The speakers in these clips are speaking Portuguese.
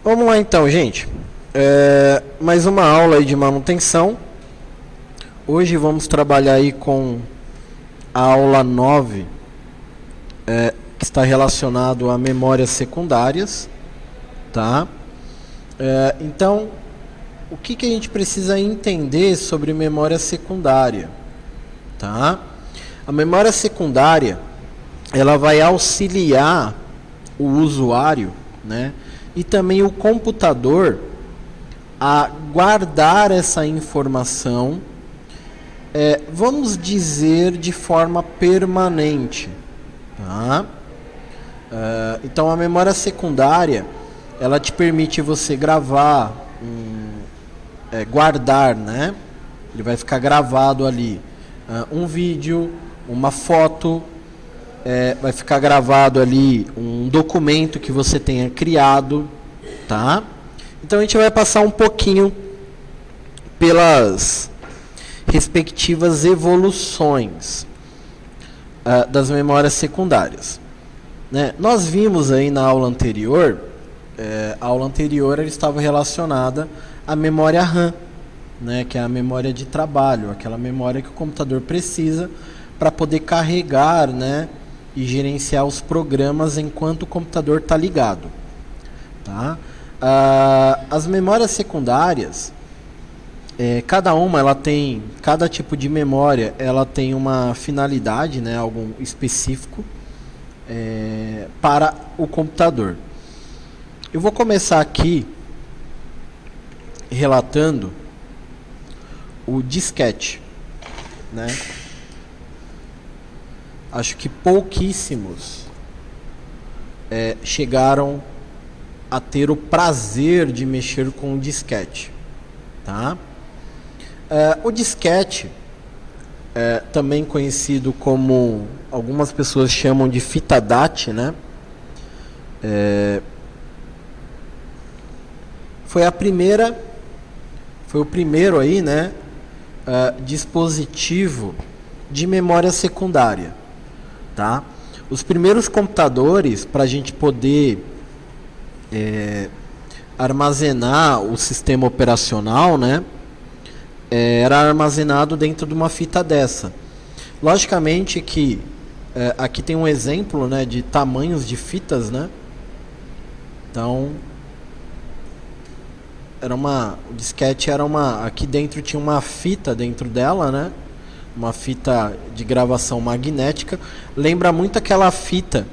Vamos lá então, gente. Mais uma aula aí de manutenção. Hoje vamos trabalhar aí com a aula 9, que está relacionado a memórias secundárias, tá? Então, o que a gente precisa entender sobre memória secundária, tá? A memória secundária, ela vai auxiliar o usuário, né? E também o computador a guardar essa informação, vamos dizer, de forma permanente, tá? Então a memória secundária, ela te permite você gravar, guardar, né? Ele vai ficar gravado ali, um vídeo, uma foto, vai ficar gravado ali um documento que você tenha criado, tá? Então a gente vai passar um pouquinho pelas respectivas evoluções das memórias secundárias, né? Nós vimos aí na aula anterior, a aula anterior ela estava relacionada à memória RAM, né? Que é a memória de trabalho, aquela memória que o computador precisa para poder carregar, né? E gerenciar os programas enquanto o computador está ligado, tá? As memórias secundárias, cada tipo de memória, ela tem uma finalidade, né, algo específico para o computador. Eu vou começar aqui relatando o disquete, né? Acho que pouquíssimos chegaram a ter o prazer de mexer com o disquete, tá? O disquete, também conhecido como algumas pessoas chamam de fita DAT, né? Foi o primeiro aí, né? Dispositivo de memória secundária. Tá? Os primeiros computadores, para a gente poder armazenar o sistema operacional, né, era armazenado dentro de uma fita dessa. Logicamente que aqui tem um exemplo, né, de tamanhos de fitas, né? Então, o disquete aqui dentro tinha uma fita dentro dela, né? Uma fita de gravação magnética. Lembra muito aquela fita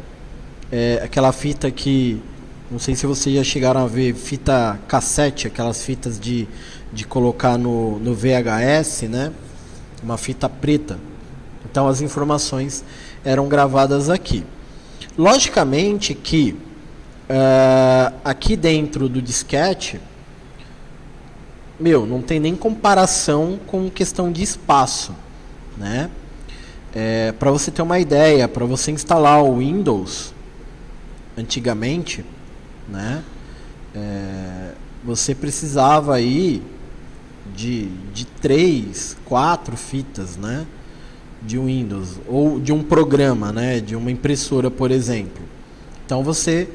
que, não sei se vocês já chegaram a ver, fita cassete, aquelas fitas de colocar no VHS, né? Uma fita preta. Então as informações eram gravadas aqui. Logicamente que aqui dentro do disquete, não tem nem comparação com questão de espaço, né? Para você ter uma ideia, para você instalar o Windows antigamente, né, você precisava aí de 3, 4 fitas, né, de Windows, ou de um programa, né, de uma impressora, por exemplo. Então você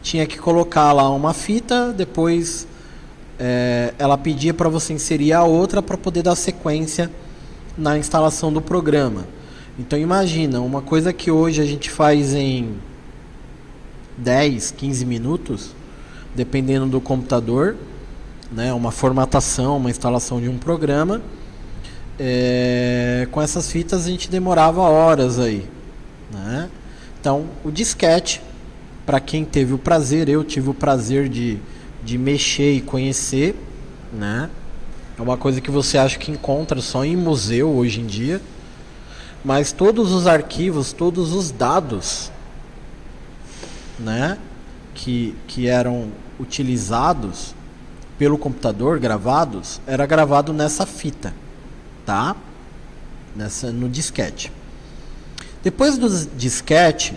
tinha que colocar lá uma fita, depois ela pedia para você inserir a outra para poder dar sequência na instalação do programa. Então imagina, uma coisa que hoje a gente faz em 10, 15 minutos, dependendo do computador, né, uma formatação, uma instalação de um programa, com essas fitas a gente demorava horas aí, né? Então o disquete, para quem teve o prazer, eu tive o prazer de mexer e conhecer, né? É uma coisa que você acha que encontra só em museu hoje em dia. Mas todos os arquivos, todos os dados, né, que eram utilizados pelo computador, gravados, era gravado nessa fita, tá? No disquete. Depois do disquete,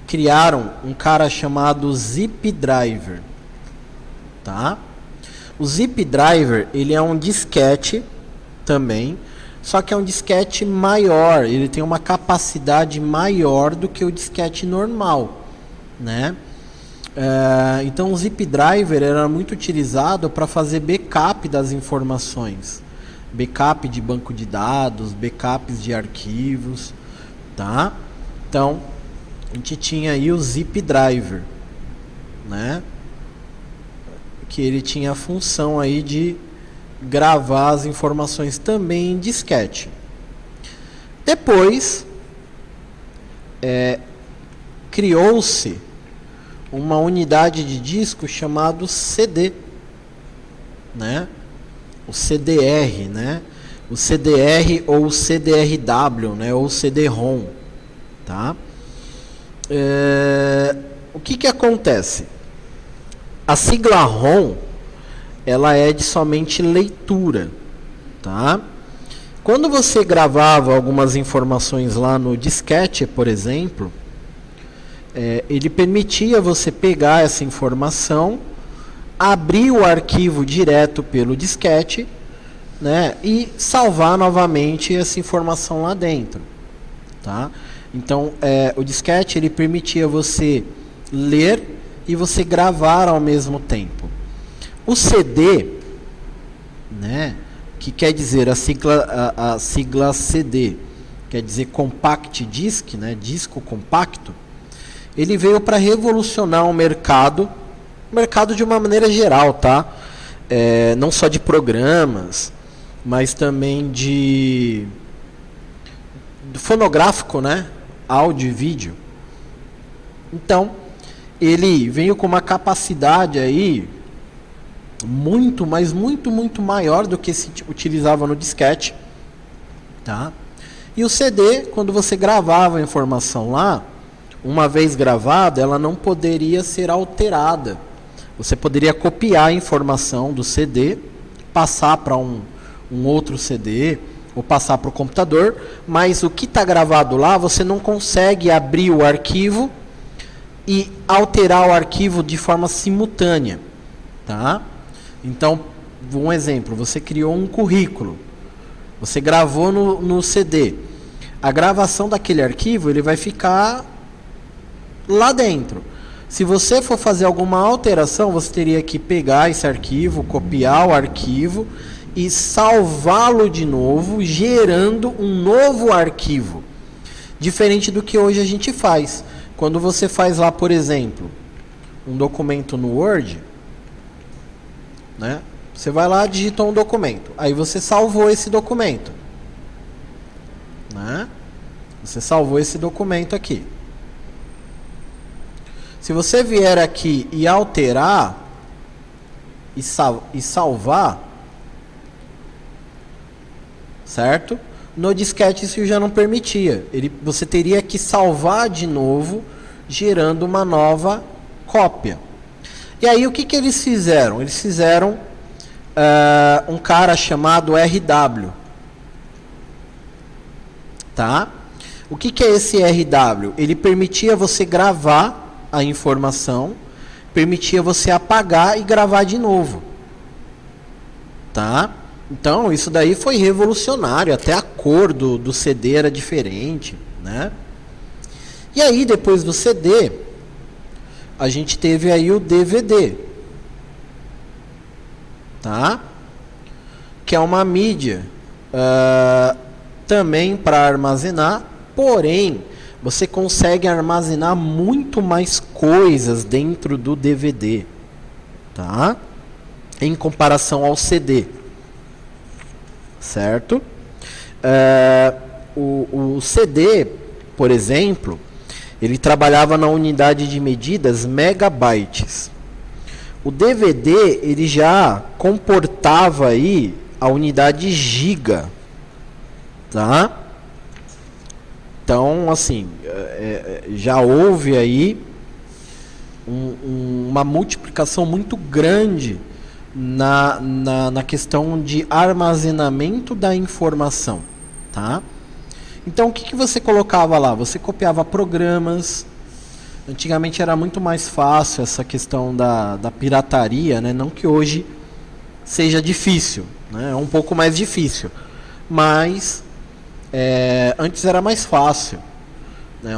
criaram um cara chamado Zip Driver, tá? O Zip Driver, ele é um disquete também, só que é um disquete maior, ele tem uma capacidade maior do que o disquete normal, né? Então o zip driver era muito utilizado para fazer backup das informações, backup de banco de dados, backups de arquivos, tá? Então a gente tinha aí o zip driver, né? Que ele tinha a função aí de gravar as informações também em disquete. Depois criou-se uma unidade de disco chamado CD, né? O CDR, né? O CDR ou o CDRW, né? Ou CD-ROM, tá? O que acontece? A sigla ROM, ela é de somente leitura, tá? Quando você gravava algumas informações lá no disquete, por exemplo, ele permitia você pegar essa informação, abrir o arquivo direto pelo disquete, né, e salvar novamente essa informação lá dentro, tá? Então, o disquete ele permitia você ler e você gravar ao mesmo tempo. O CD, né, que quer dizer a sigla CD, quer dizer Compact Disc, né, disco compacto, ele veio para revolucionar o mercado de uma maneira geral, tá? Não só de programas, mas também de fonográfico, né? Áudio e vídeo. Então, ele veio com uma capacidade aí muito, mas muito maior do que se utilizava no disquete, tá? E o CD, quando você gravava a informação lá, uma vez gravada, ela não poderia ser alterada. Você poderia copiar a informação do CD, passar para um outro CD, ou passar para o computador, mas o que está gravado lá, você não consegue abrir o arquivo e alterar o arquivo de forma simultânea, tá? Então, um exemplo, você criou um currículo, você gravou no CD. A gravação daquele arquivo, ele vai ficar lá dentro. Se você for fazer alguma alteração, você teria que pegar esse arquivo, copiar o arquivo e salvá-lo de novo, gerando um novo arquivo. Diferente do que hoje a gente faz. Quando você faz lá, por exemplo, um documento no Word, né? Você vai lá, digitou um documento. Aí você salvou esse documento, né? Você salvou esse documento aqui. Se você vier aqui e alterar e salvar, certo? No disquete isso já não permitia. Você teria que salvar de novo, gerando uma nova cópia. E aí o que eles fizeram? Eles fizeram um cara chamado RW. Tá? O que é esse RW? Ele permitia você gravar a informação, permitia você apagar e gravar de novo, tá? Então isso daí foi revolucionário, até a cor do CD era diferente, né? E aí depois do CD a gente teve aí o DVD, tá? Que é uma mídia também para armazenar, porém você consegue armazenar muito mais coisas dentro do DVD, tá? Em comparação ao CD, certo? O CD, por exemplo, ele trabalhava na unidade de medidas megabytes. O DVD, ele já comportava aí a unidade giga, tá? Então, assim, já houve aí uma multiplicação muito grande na questão de armazenamento da informação, tá? Então, o que você colocava lá? Você copiava programas. Antigamente era muito mais fácil essa questão da pirataria, né? Não que hoje seja difícil, né? É um pouco mais difícil, mas antes era mais fácil. né?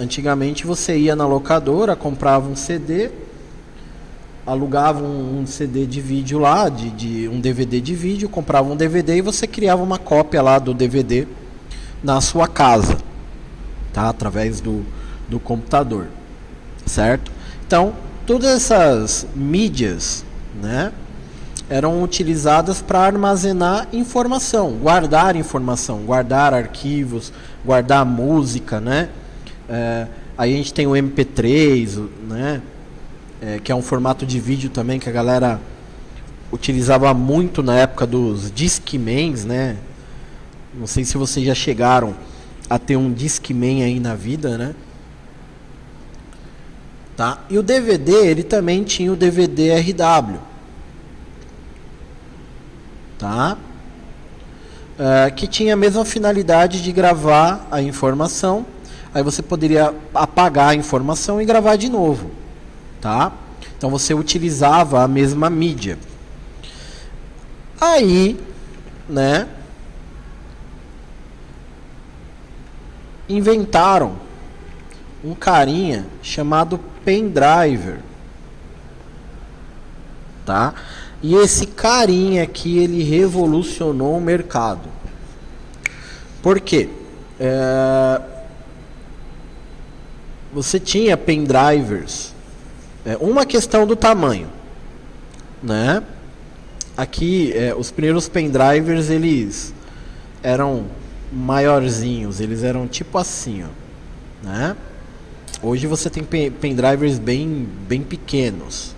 Antigamente você ia na locadora, comprava um CD, alugava um CD de vídeo lá, de um DVD de vídeo, comprava um DVD e você criava uma cópia lá do DVD na sua casa, tá? Através do computador, certo? Então, todas essas mídias, né, eram utilizadas para armazenar informação, guardar arquivos, guardar música, né? Aí a gente tem o MP3, né? Que é um formato de vídeo também que a galera utilizava muito na época dos Discmans, né? Não sei se vocês já chegaram a ter um Discman aí na vida, né? Tá? E o DVD, ele também tinha o DVD RW, tá? Que tinha a mesma finalidade de gravar a informação. Aí você poderia apagar a informação e gravar de novo, tá? Então você utilizava a mesma mídia. Aí, né, inventaram um carinha chamado pendriver, tá? E esse carinha aqui, ele revolucionou o mercado. Por quê? Você tinha pendrivers, uma questão do tamanho, né? Aqui, os primeiros pendrivers, eles eram maiorzinhos, eles eram tipo assim, ó, né? Hoje você tem pendrivers bem pequenos,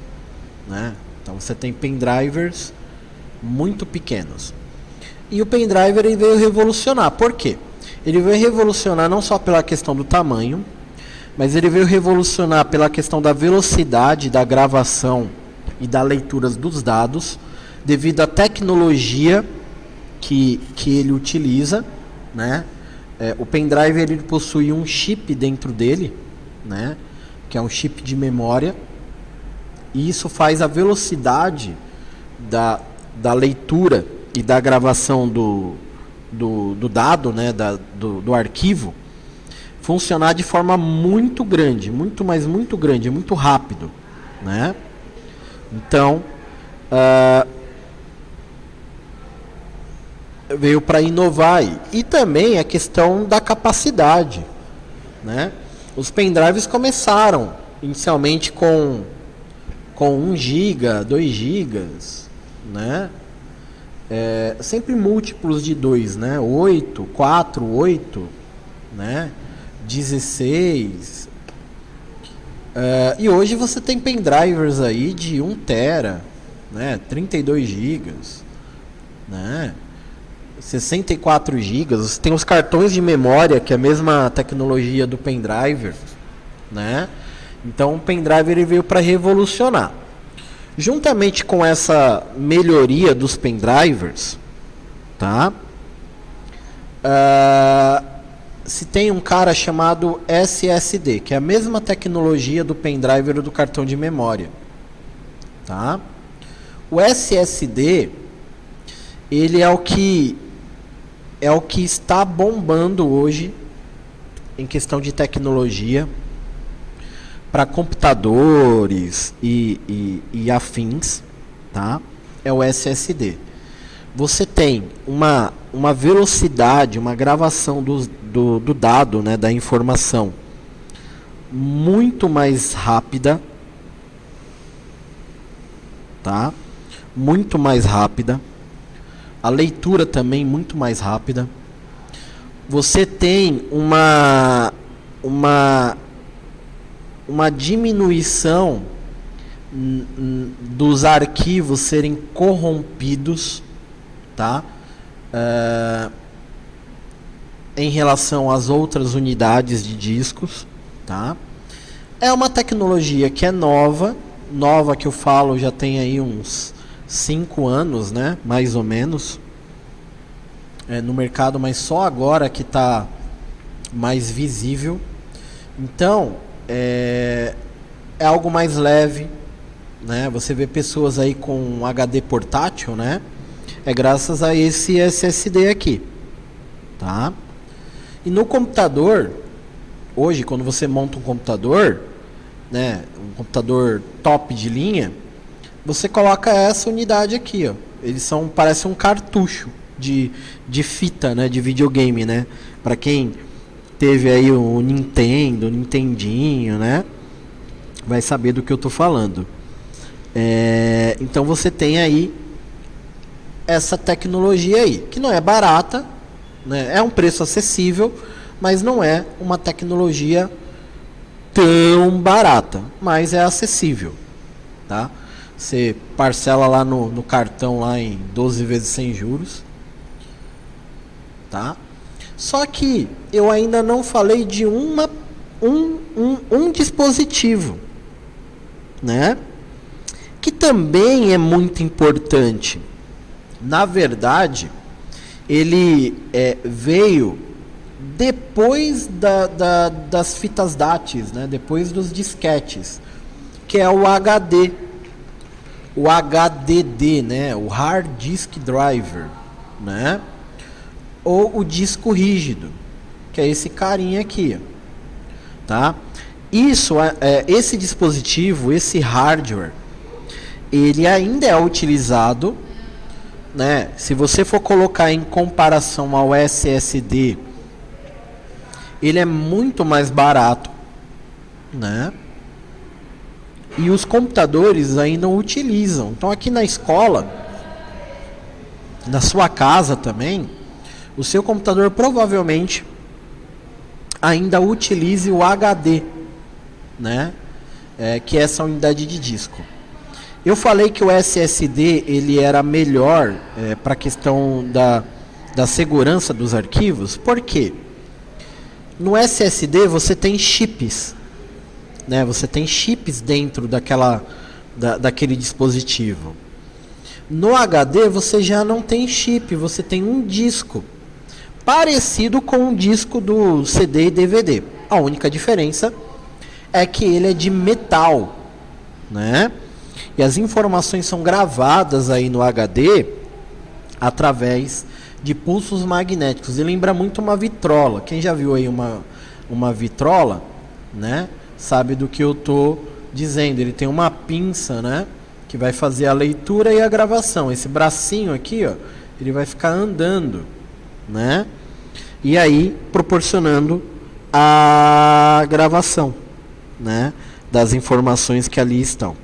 né? Então você tem pendrivers muito pequenos. E o pendriver, ele veio revolucionar. Por quê? Ele veio revolucionar não só pela questão do tamanho, mas ele veio revolucionar pela questão da velocidade da gravação e da leitura dos dados, devido à tecnologia que ele utiliza, né? O pendrive, ele possui um chip dentro dele, né? Que é um chip de memória, e isso faz a velocidade da leitura e da gravação do dado, né? Do arquivo funcionar de forma muito grande, muito grande, muito rápido, né? Então, veio para inovar aí. E também a questão da capacidade, né? Os pendrives começaram inicialmente com 1 GB, 2 GB, né? Sempre múltiplos de 2, né? 8, 4, 8, né? 16. E hoje você tem pendrivers aí de 1 TB, né? 32 GB, né? 64 GB. Você tem os cartões de memória, que é a mesma tecnologia do pendriver, né? Então o pendriver, ele veio para revolucionar. Juntamente com essa melhoria dos pendrivers, tá? Se tem um cara chamado SSD, que é a mesma tecnologia do pendriver ou do cartão de memória, tá? O SSD, ele é o que está bombando hoje em questão de tecnologia para computadores e afins, tá? É o SSD. Você tem uma velocidade, uma gravação do dado, né, da informação muito mais rápida, tá? Muito mais rápida. A leitura também muito mais rápida. Você tem uma diminuição dos arquivos serem corrompidos, tá? Em relação às outras unidades de discos, tá? É uma tecnologia que é nova que eu falo já tem aí uns 5 anos, né? Mais ou menos, no mercado, mas só agora que está mais visível. Então, é algo mais leve, né? Você vê pessoas aí com um HD portátil, né? É graças a esse SSD aqui, tá? E no computador, hoje, quando você monta um computador, né, um computador top de linha, você coloca essa unidade aqui, ó. Eles são, parece um cartucho de fita, né, de videogame, né? Para quem teve aí o Nintendo, o Nintendinho, né, vai saber do que eu tô falando. Então você tem aí essa tecnologia aí, que não é barata, né? É um preço acessível, mas não é uma tecnologia tão barata, mas é acessível, tá? Você parcela lá no cartão lá em 12 vezes sem juros, tá? Só que eu ainda não falei de um dispositivo, né? Que também é muito importante. Na verdade, ele veio depois das fitas DATs, né? Depois dos disquetes, que é o HD, o HDD, né? O Hard Disk Driver, né? Ou o disco rígido, que é esse carinha aqui, tá? Esse dispositivo, esse hardware, ele ainda é utilizado, né? Se você for colocar em comparação ao SSD, ele é muito mais barato, né? E os computadores ainda utilizam. Então aqui na escola, na sua casa também, o seu computador provavelmente ainda utilize o HD, né? Que é essa unidade de disco. Eu falei que o SSD ele era melhor para a questão da segurança dos arquivos. Por quê? No SSD você tem chips, né? Você tem chips dentro daquele dispositivo. No HD você já não tem chip, você tem um disco parecido com um disco do CD e DVD. A única diferença é que ele é de metal, né? E as informações são gravadas aí no HD através de pulsos magnéticos. E lembra muito uma vitrola. Quem já viu aí uma vitrola, né, sabe do que eu tô dizendo. Ele tem uma pinça, né, que vai fazer a leitura e a gravação. Esse bracinho aqui, ó, ele vai ficar andando, né? E aí proporcionando a gravação, né, das informações que ali estão.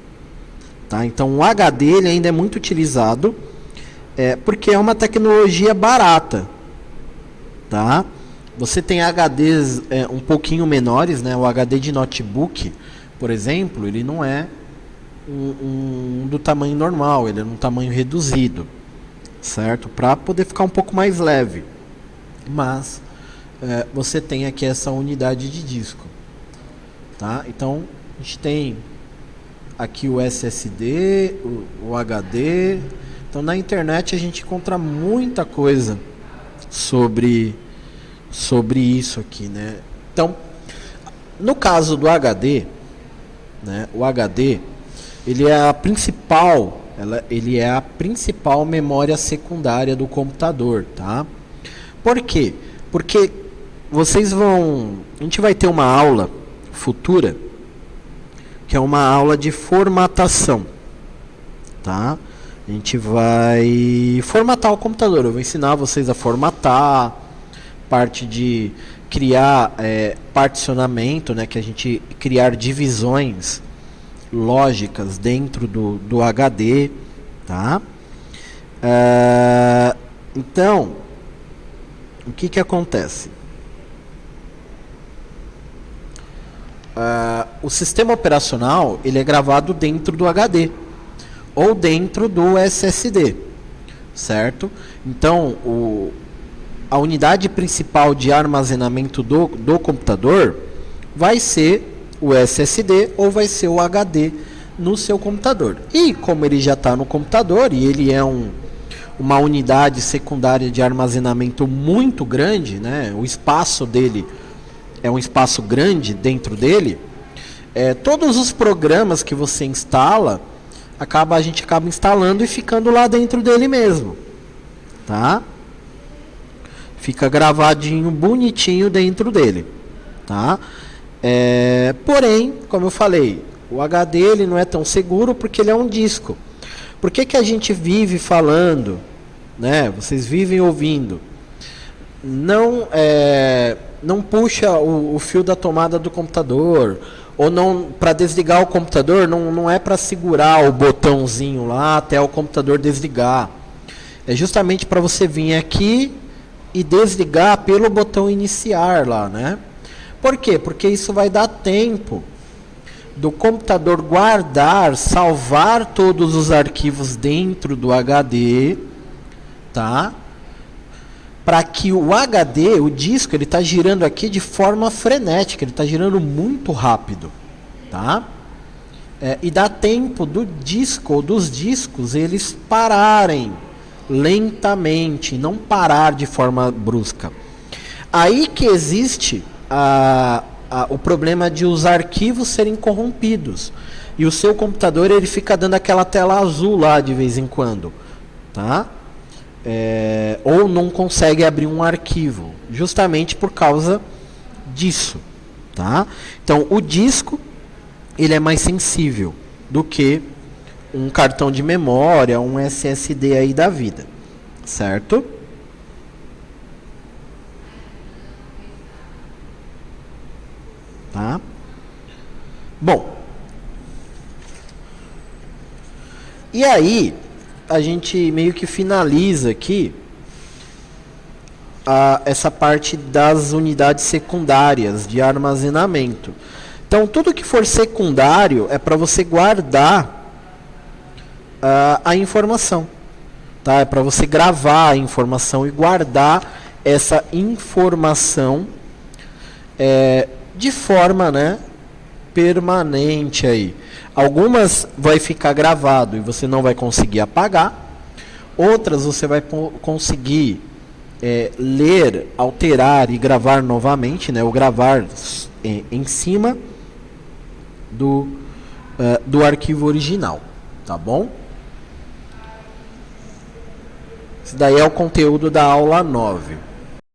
Tá? Então o HD ele ainda é muito utilizado porque é uma tecnologia barata, tá? Você tem HDs um pouquinho menores, né? O HD de notebook, por exemplo, ele não é do tamanho normal, ele é um tamanho reduzido, certo? Para poder ficar um pouco mais leve. Mas você tem aqui essa unidade de disco, tá? Então a gente tem aqui o SSD, o HD. Então na internet a gente encontra muita coisa sobre isso aqui, né? Então, no caso do HD, né, o HD, ele é a principal memória secundária do computador, tá? Por quê? Porque a gente vai ter uma aula futura que é uma aula de formatação, tá? A gente vai formatar o computador. Eu vou ensinar vocês a formatar, parte de criar particionamento, né? Que a gente criar divisões lógicas dentro do HD, tá? Então, o que acontece? O sistema operacional ele é gravado dentro do HD ou dentro do SSD, certo? Então a unidade principal de armazenamento do computador vai ser o SSD ou vai ser o HD no seu computador. E como ele já está no computador e ele é uma unidade secundária de armazenamento muito grande, né? O espaço dele é um espaço grande dentro dele. Todos os programas que você instala, a gente acaba instalando e ficando lá dentro dele mesmo, tá? Fica gravadinho, bonitinho dentro dele, tá? Porém, como eu falei, o HD ele não é tão seguro porque ele é um disco. Por que a gente vive falando, né? Vocês vivem ouvindo? Não puxa o fio da tomada do computador, ou não, para desligar o computador não é para segurar o botãozinho lá até o computador desligar. É justamente para você vir aqui e desligar pelo botão iniciar lá, né? Por quê? Porque isso vai dar tempo do computador guardar, salvar todos os arquivos dentro do HD, tá? Para que o HD, o disco, ele está girando aqui de forma frenética, ele está girando muito rápido, tá? E dá tempo do disco ou dos discos eles pararem lentamente, não parar de forma brusca. Aí que existe o problema de os arquivos serem corrompidos e o seu computador ele fica dando aquela tela azul lá de vez em quando, tá? Ou não consegue abrir um arquivo, justamente por causa disso, tá? Então o disco ele é mais sensível do que um cartão de memória, um SSD aí da vida, certo? Tá? Bom, e aí a gente meio que finaliza aqui essa parte das unidades secundárias de armazenamento. Então, tudo que for secundário é para você guardar a informação. Tá? É para você gravar a informação e guardar essa informação de forma, né, permanente aí. Algumas vai ficar gravado e você não vai conseguir apagar. Outras você vai conseguir ler, alterar e gravar novamente, né? Ou gravar em cima do arquivo original. Tá bom? Isso daí é o conteúdo da aula 9.